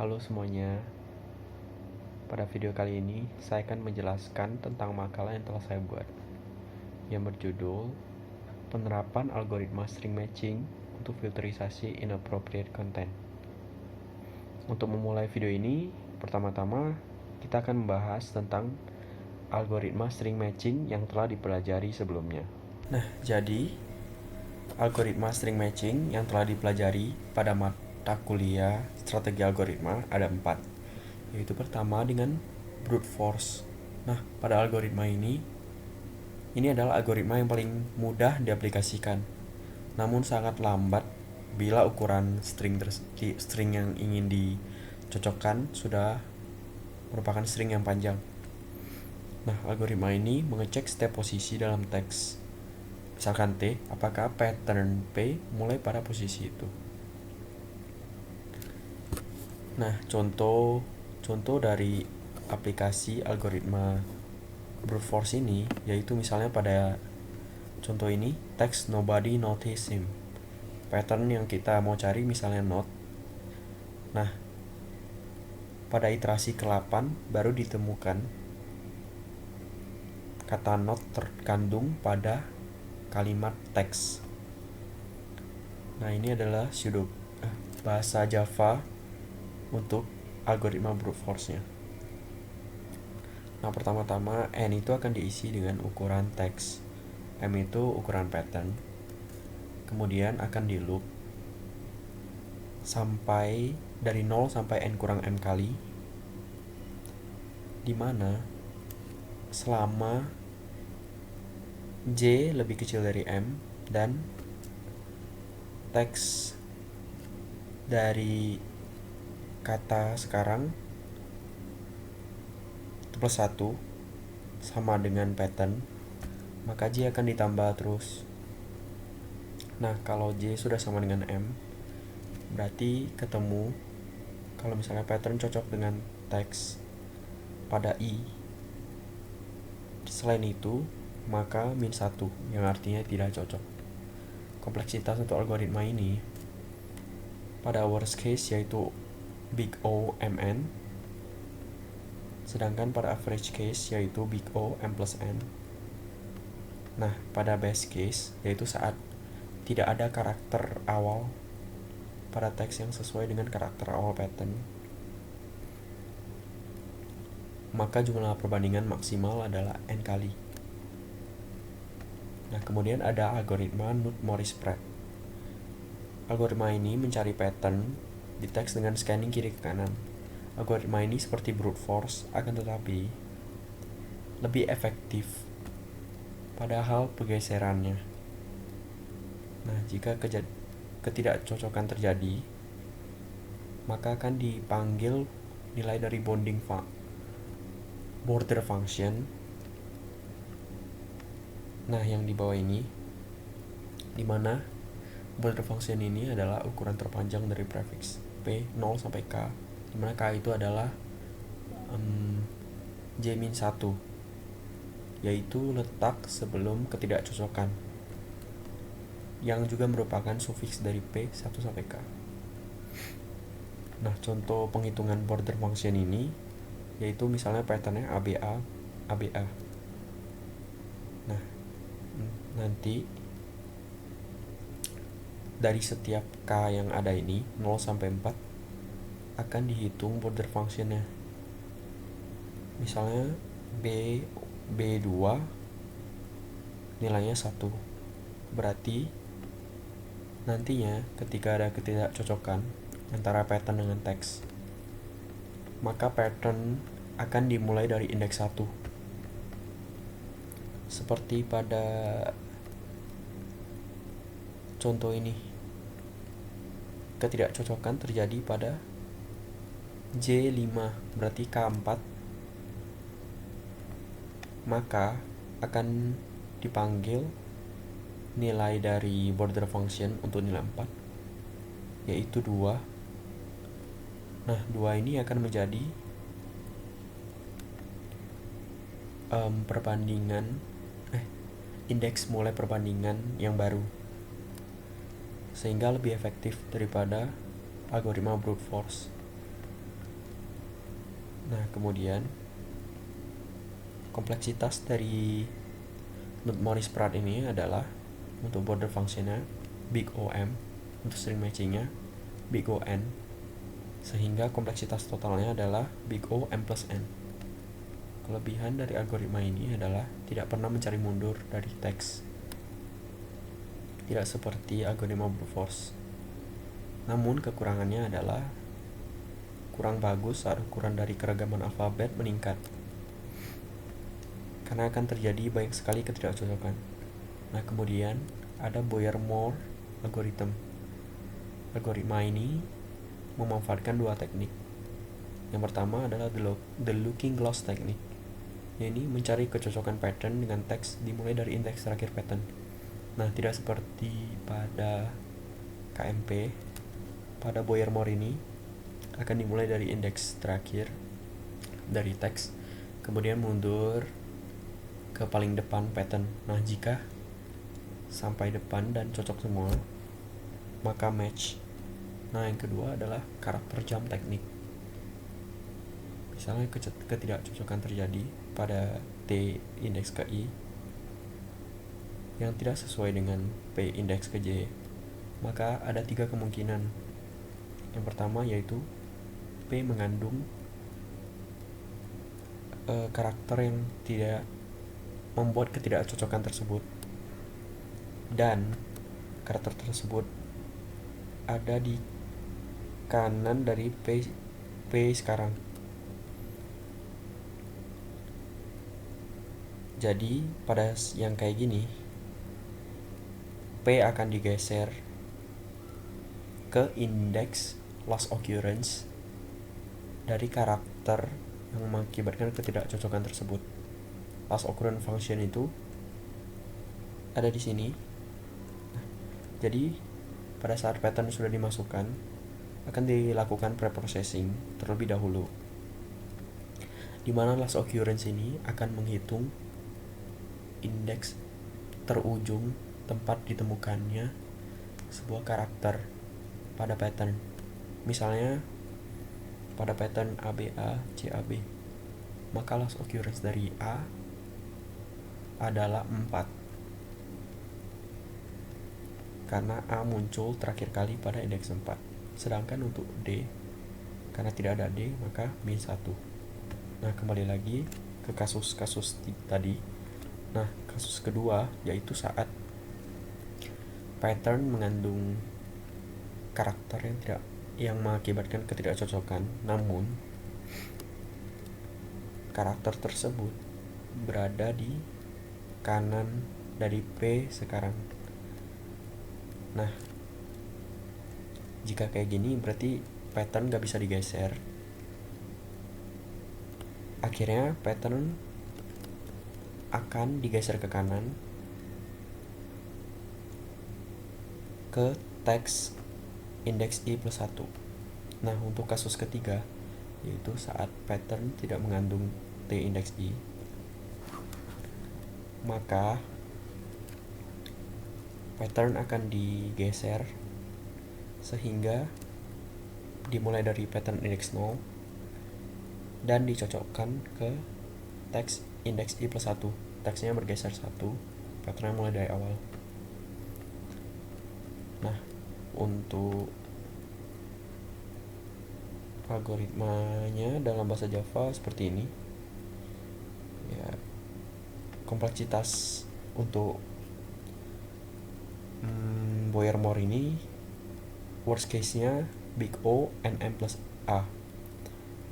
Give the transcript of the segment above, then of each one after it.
Halo semuanya, pada video kali ini saya akan menjelaskan tentang makalah yang telah saya buat yang berjudul Penerapan Algoritma String Matching untuk Filterisasi Inappropriate Content. Untuk memulai video ini, pertama-tama kita akan membahas tentang algoritma string matching yang telah dipelajari sebelumnya. Nah, jadi algoritma string matching yang telah dipelajari pada mata kuliah strategi algoritma ada 4, yaitu pertama dengan brute force. Nah, pada algoritma ini adalah algoritma yang paling mudah diaplikasikan, namun sangat lambat bila ukuran string yang ingin dicocokkan sudah merupakan string yang panjang. Nah, algoritma ini mengecek setiap posisi dalam teks. Misalkan T, apakah pattern P mulai pada posisi itu. Nah, contoh dari aplikasi algoritma brute force ini yaitu misalnya pada contoh ini text nobody noticed him. Pattern yang kita mau cari misalnya not. Nah, pada iterasi ke-8 baru ditemukan kata not terkandung pada kalimat teks. Nah, ini adalah bahasa Java untuk algoritma brute force-nya. Nah, pertama-tama N itu akan diisi dengan ukuran teks, M itu ukuran pattern, kemudian akan di loop sampai dari 0 sampai N kurang M kali, dimana selama J lebih kecil dari M dan teks dari kata sekarang plus 1 sama dengan pattern, maka J akan ditambah terus. Nah, kalau J sudah sama dengan M, berarti ketemu kalau misalnya pattern cocok dengan teks pada I. Selain itu, maka min 1, yang artinya tidak cocok. Kompleksitas untuk algoritma ini pada worst case yaitu big O mn, sedangkan pada average case yaitu big O m plus n. Nah, pada best case yaitu saat tidak ada karakter awal pada teks yang sesuai dengan karakter awal pattern, maka jumlah perbandingan maksimal adalah n kali. Nah, kemudian ada algoritma Knuth-Morris-Pratt. Algoritma ini mencari pattern di teks dengan scanning kiri ke kanan. Algoritma ini seperti brute force, akan tetapi lebih efektif pada hal pergeserannya. Nah, jika ketidakcocokan terjadi, maka akan dipanggil nilai dari border function. Nah, yang di bawah ini, di mana border function ini adalah ukuran terpanjang dari prefix P 0 sampai K, di mana K itu adalah J-1, yaitu letak sebelum ketidakcocokan, yang juga merupakan sufiks dari P 1 sampai K. Nah, contoh penghitungan border function ini yaitu misalnya patternnya ABA, ABA. Nah, nanti dari setiap K yang ada ini 0 sampai 4 akan dihitung border functionnya. Misalnya B2 nilainya 1, berarti nantinya ketika ada ketidakcocokan antara pattern dengan teks, maka pattern akan dimulai dari indeks 1. Seperti pada contoh ini, ketidakcocokan terjadi pada J5, berarti K4, maka akan dipanggil nilai dari border function untuk nilai 4, yaitu 2. Nah, 2 ini akan menjadi indeks mulai perbandingan yang baru, sehingga lebih efektif daripada algoritma brute force. Nah, kemudian kompleksitas dari Knuth-Morris-Pratt ini adalah untuk border functionnya big OM, untuk string matchingnya big ON, sehingga kompleksitas totalnya adalah big O M plus N. Kelebihan dari algoritma ini adalah tidak pernah mencari mundur dari teks, tidak seperti algoritma brute force. Namun kekurangannya adalah kurang bagus saat ukuran dari keragaman alfabet meningkat, karena akan terjadi banyak sekali ketidakcocokan. Nah, kemudian ada Boyer-Moore algorithm. Algoritma ini memanfaatkan dua teknik. Yang pertama adalah the looking glass technique. Ini mencari kecocokan pattern dengan teks dimulai dari indeks terakhir pattern. Nah, tidak seperti pada KMP, pada Boyer-Moore ini akan dimulai dari indeks terakhir dari teks, kemudian mundur ke paling depan pattern. Nah, jika sampai depan dan cocok semua, maka match. Nah, yang kedua adalah karakter jump teknik. Misalnya ketidakcocokan terjadi pada T indeks ke I yang tidak sesuai dengan P indeks ke J, maka ada 3 kemungkinan. Yang pertama yaitu P mengandung karakter yang tidak membuat ketidakcocokan tersebut, dan karakter tersebut ada di kanan dari P sekarang. Jadi pada yang kayak gini, P akan digeser ke indeks last occurrence dari karakter yang mengakibatkan ketidakcocokan tersebut. Last occurrence function itu ada di sini. Nah, jadi pada saat pattern sudah dimasukkan, akan dilakukan preprocessing terlebih dahulu, di mana last occurrence ini akan menghitung indeks terujung tempat ditemukannya sebuah karakter pada pattern. Misalnya pada pattern ABA CAB, maka last occurrence dari A adalah 4, karena A muncul terakhir kali pada indeks 4. Sedangkan untuk D, karena tidak ada D, maka min 1. Nah, kembali lagi ke kasus-kasus tadi. Nah, kasus kedua yaitu saat pattern mengandung karakter yang mengakibatkan ketidakcocokan, namun karakter tersebut berada di kanan dari P sekarang. Nah, jika kayak gini berarti pattern gak bisa digeser. Akhirnya pattern akan digeser ke kanan ke teks indeks I plus 1. Nah, untuk kasus ketiga yaitu saat pattern tidak mengandung T indeks I, maka pattern akan digeser sehingga dimulai dari pattern indeks 0 dan dicocokkan ke teks indeks I plus 1. Teksnya bergeser 1, patternnya mulai dari awal. Nah, untuk algoritmanya dalam bahasa Java seperti ini. Ya, kompleksitas untuk Boyer-Moore ini worst case-nya big O and M plus A,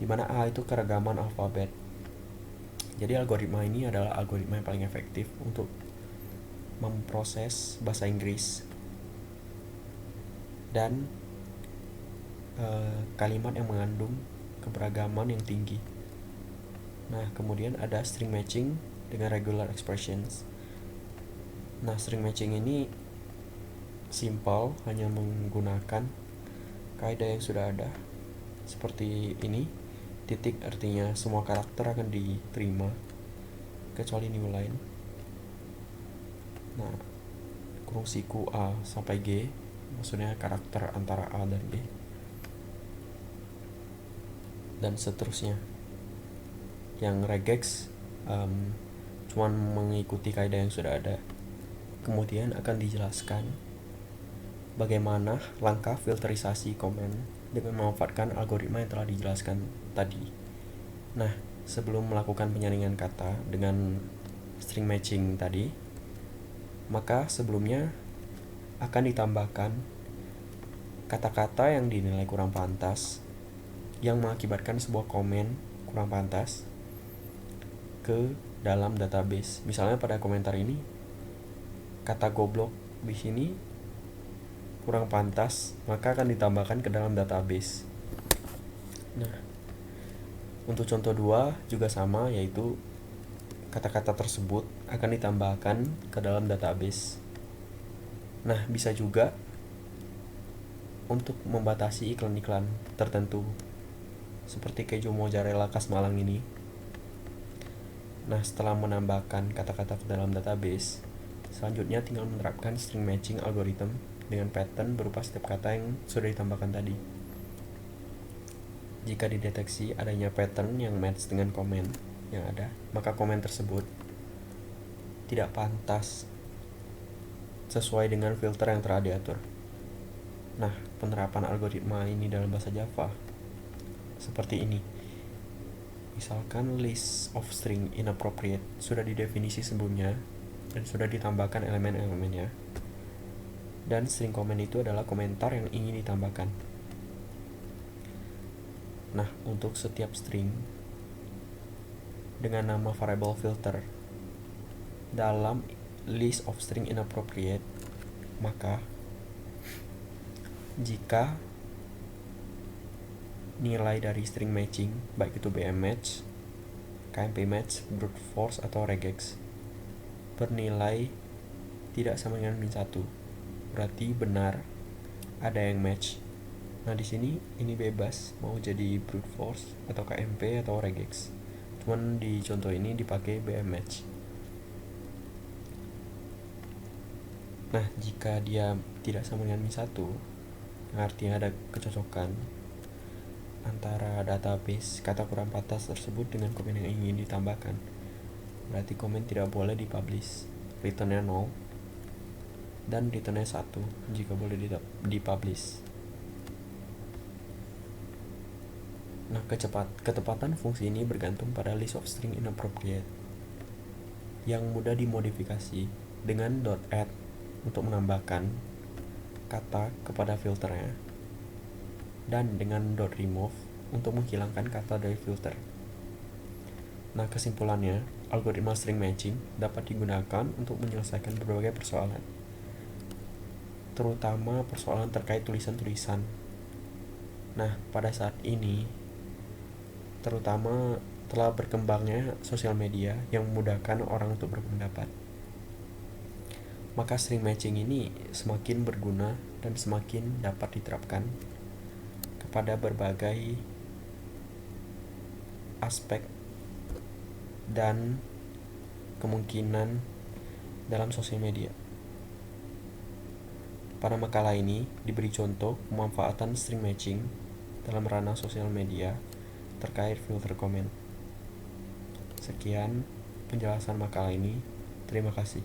dimana A itu keragaman alfabet. Jadi algoritma ini adalah algoritma yang paling efektif untuk memproses bahasa Inggris dan kalimat yang mengandung keberagaman yang tinggi. Nah, kemudian ada string matching dengan regular expressions. Nah, string matching ini simple, hanya menggunakan kaidah yang sudah ada seperti ini. Titik artinya semua karakter akan diterima kecuali new line. Nah, kurung siku A sampai G maksudnya karakter antara A dan B, dan seterusnya. Yang regex cuman mengikuti kaidah yang sudah ada. Kemudian akan dijelaskan bagaimana langkah filterisasi komen dengan memanfaatkan algoritma yang telah dijelaskan tadi. Nah, sebelum melakukan penyaringan kata dengan string matching tadi, maka sebelumnya akan ditambahkan kata-kata yang dinilai kurang pantas yang mengakibatkan sebuah komen kurang pantas ke dalam database. Misalnya pada komentar ini kata goblok di sini kurang pantas, maka akan ditambahkan ke dalam database. Nah, untuk contoh 2 juga sama, yaitu kata-kata tersebut akan ditambahkan ke dalam database. Nah, bisa juga untuk membatasi iklan-iklan tertentu seperti keju mozzarella khas Malang ini. Nah, setelah menambahkan kata-kata ke dalam database, selanjutnya tinggal menerapkan string matching algorithm dengan pattern berupa setiap kata yang sudah ditambahkan tadi. Jika dideteksi adanya pattern yang match dengan komen yang ada, maka komen tersebut tidak pantas sesuai dengan filter yang telah diatur. Nah, penerapan algoritma ini dalam bahasa Java seperti ini. Misalkan list of string inappropriate sudah didefinisi sebelumnya dan sudah ditambahkan elemen-elemennya, dan string comment itu adalah komentar yang ingin ditambahkan. Nah, untuk setiap string dengan nama variable filter dalam list of string inappropriate, maka jika nilai dari string matching, baik itu BM match, KMP match, brute force, atau regex, bernilai tidak sama dengan min 1, berarti benar ada yang match. Nah, di sini ini bebas mau jadi brute force atau KMP atau regex. Cuman di contoh ini dipakai BM match. Nah, jika dia tidak sama dengan min 1, yang artinya ada kecocokan antara database kata kurang pantas tersebut dengan komen yang ingin ditambahkan, berarti komen tidak boleh dipublish, returnnya 0, dan returnnya 1 jika boleh dipublish. Nah, ketepatan fungsi ini bergantung pada list of string inappropriate yang mudah dimodifikasi dengan .add untuk menambahkan kata kepada filternya, dan dengan .remove untuk menghilangkan kata dari filter. Nah, kesimpulannya, algoritma string matching dapat digunakan untuk menyelesaikan berbagai persoalan, terutama persoalan terkait tulisan-tulisan. Nah, pada saat ini terutama telah berkembangnya sosial media yang memudahkan orang untuk berpendapat, maka string matching ini semakin berguna dan semakin dapat diterapkan kepada berbagai aspek dan kemungkinan dalam sosial media. Pada makalah ini diberi contoh pemanfaatan string matching dalam ranah sosial media terkait filter komen. Sekian penjelasan makalah ini. Terima kasih.